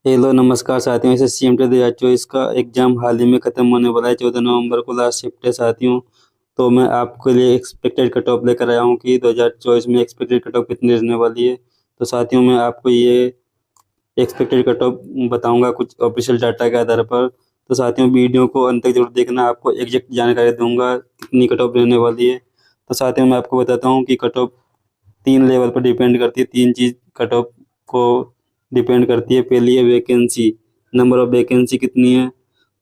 Hello नमस्कार साथियों। SSC एमटेट 2024 का एग्जाम हाल ही में ख़त्म होने वाला है। 14 नवंबर को लास्ट शिफ्ट है साथियों। तो मैं आपके लिए एक्सपेक्टेड कट ऑफ लेकर आया हूँ कि 2024 में एक्सपेक्टेड कट ऑफ कितनी रहने वाली है। तो साथियों मैं आपको ये एक्सपेक्टेड कट ऑफ बताऊँगा कुछ ऑफिशियल डाटा के आधार पर। तो साथियों वीडियो को अंत तक जरूर देखना, आपको एग्जैक्ट जानकारी दूंगा कितनी कट ऑफ रहने वाली है। तो साथियों मैं आपको बताता हूँ कि कट ऑफ 3 लेवल पर डिपेंड करती है। 3 चीज़ कट ऑफ को डिपेंड करती है। पहली है वैकेंसी, नंबर ऑफ वैकेंसी कितनी है।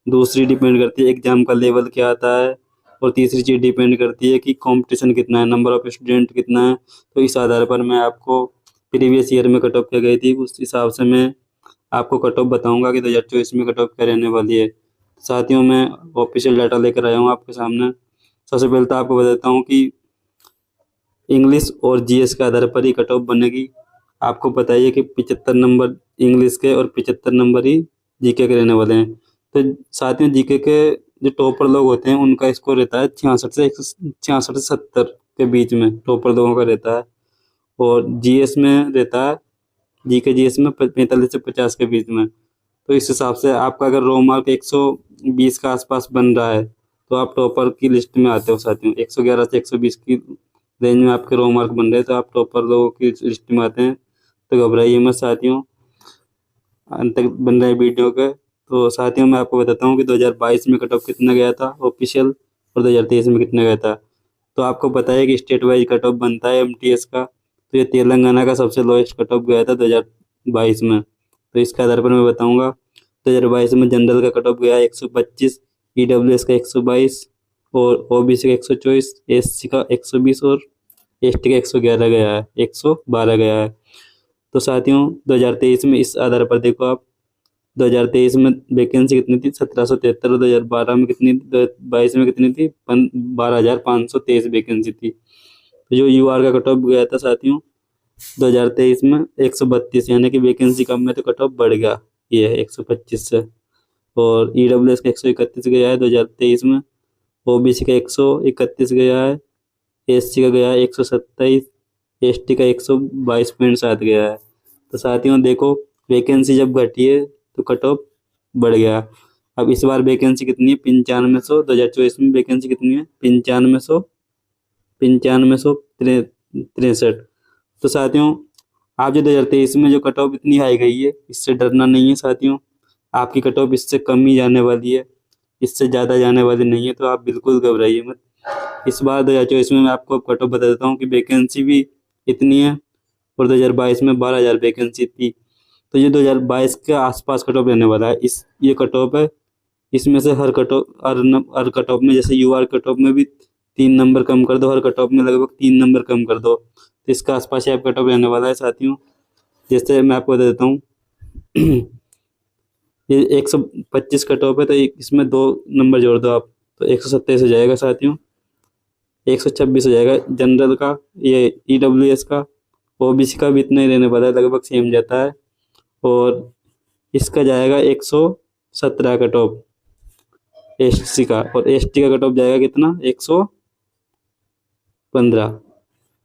दूसरी डिपेंड करती है एग्जाम का लेवल क्या आता है। और तीसरी चीज़ डिपेंड करती है कि कंपटीशन कितना है, नंबर ऑफ स्टूडेंट कितना है। तो इस आधार पर मैं आपको प्रीवियस ईयर में कट ऑफ क्या गई थी उस हिसाब से मैं आपको कट ऑफ बताऊंगा कि 2024 में कट ऑफ क्या रहने वाली है। साथियों मैं ऑफिशियल डाटा लेकर आया हूँ आपके सामने। सबसे पहले तो आपको बताता हूँ कि इंग्लिश और जीएस के आधार पर ही कट ऑफ बनेगी। आपको बताइए कि 75 नंबर इंग्लिश के और 75 नंबर ही जीके के रहने वाले हैं। तो साथियों जीके के जो टॉपर लोग होते हैं उनका स्कोर रहता है 66 से 70 के बीच में टॉपर लोगों का रहता है। और जीएस में रहता है, जीके जीएस में 45 से 50 के बीच में। तो इस हिसाब से आपका अगर रो मार्क 120 के आसपास बन रहा है तो आप टॉपर की लिस्ट में आते हो साथियों। 111 से 120 की रेंज में आपके रो मार्क बन रहे हैं तो आप टॉपर लोगों की लिस्ट में आते हैं। तो घबराइए मत साथियों, अंत तक बन रहे वीडियो के। तो साथियों मैं आपको बताता हूँ कि 2022 में कट ऑफ कितना गया था ऑफिशियल और 2023 में कितना गया था। तो आपको पता है कि स्टेट वाइज कट ऑफ बनता है एमटीएस का। तो ये तेलंगाना का सबसे लोएस्ट कट ऑफ गया था 2022 में। तो इसके आधार पर मैं बताऊंगा। 2022 में जनरल का कट ऑफ गया 125, ईडब्ल्यूएस का 122 और ओबीसी का 124, एससी का 120 और एसटी का 111 गया है, 112 गया है। तो साथियों 2023 में इस आधार पर देखो आप, 2023 में वैकेंसी कितनी थी 1773। 2012 में कितनी, 2022 में कितनी थी 12,523 वैकेंसी थी। तो जो यूआर का कट ऑफ गया था साथियों 2023 में 132, यानी कि वैकेंसी कम में तो कट ऑफ बढ़ गया, ये है 125 से। और ईडब्ल्यूएस का 131 गया है 2023 में, ओबीसी का 131 गया है, एससी का गया है 127, एसटी का 122.7 गया है। तो साथियों देखो वैकेंसी जब घटी है तो कट ऑफ बढ़ गया। अब इस बार वैकेंसी कितनी है 9500। 2024 में वैकेंसी कितनी है 9563। तो साथियों आप जो 2023 में जो कट ऑफ इतनी हाई गई है इससे डरना नहीं है साथियों। आपकी कट ऑफ इससे कम ही जाने वाली है, इससे ज़्यादा जाने वाली नहीं है। तो आप बिल्कुल घबराइए मत। इस बार 2024 में मैं आपको कट ऑफ बता देता हूँ कि वैकेंसी भी इतनी है और 2022 में 12,000 वैकेंसी थी। तो ये 2022 के आसपास कट ऑफ रहने वाला है। ये कट ऑफ है। इसमें से हर कट ऑफ में, जैसे यूआर कट ऑफ में भी 3 नंबर कम कर दो, हर कट ऑफ में लगभग 3 नंबर कम कर दो, तो इसका आसपास ही आप कट ऑफ रहने वाला है साथियों। जैसे मैं आपको बता देता हूँ ये 125 कट ऑफ है तो इसमें 2 नंबर जोड़ दो आप, तो 127 हो जाएगा साथियों। 126 हो जाएगा जनरल का, ये ईडब्ल्यूएस का। ओबीसी का भी इतना ही रहने वाला है, लगभग सेम जाता है। और इसका जाएगा 117 कट ऑफ एससी का, और एसटी का कट ऑफ जाएगा कितना 115।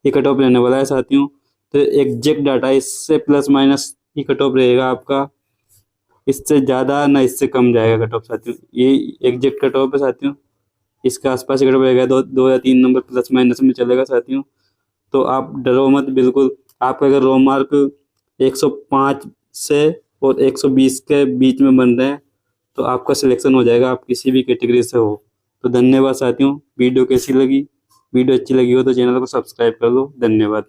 ये कट ऑफ रहने वाला है साथियों। तो एग्जैक्ट डाटा इससे प्लस माइनस ही कट ऑफ रहेगा आपका, इससे ज़्यादा ना इससे कम जाएगा कट ऑफ साथियों। ये एग्जैक्ट कट ऑफ है साथियों। इसके आसपास ही कट ऑफ रहेगा, 2 या 3 नंबर प्लस माइनस में चलेगा साथियों। तो आप डरो मत बिल्कुल। आपका अगर रो मार्क 105 से और 120 के बीच में बन रहे हैं तो आपका सिलेक्शन हो जाएगा, आप किसी भी कैटेगरी से हो। तो धन्यवाद साथियों। वीडियो कैसी लगी, वीडियो अच्छी लगी हो तो चैनल को सब्सक्राइब कर लो। धन्यवाद।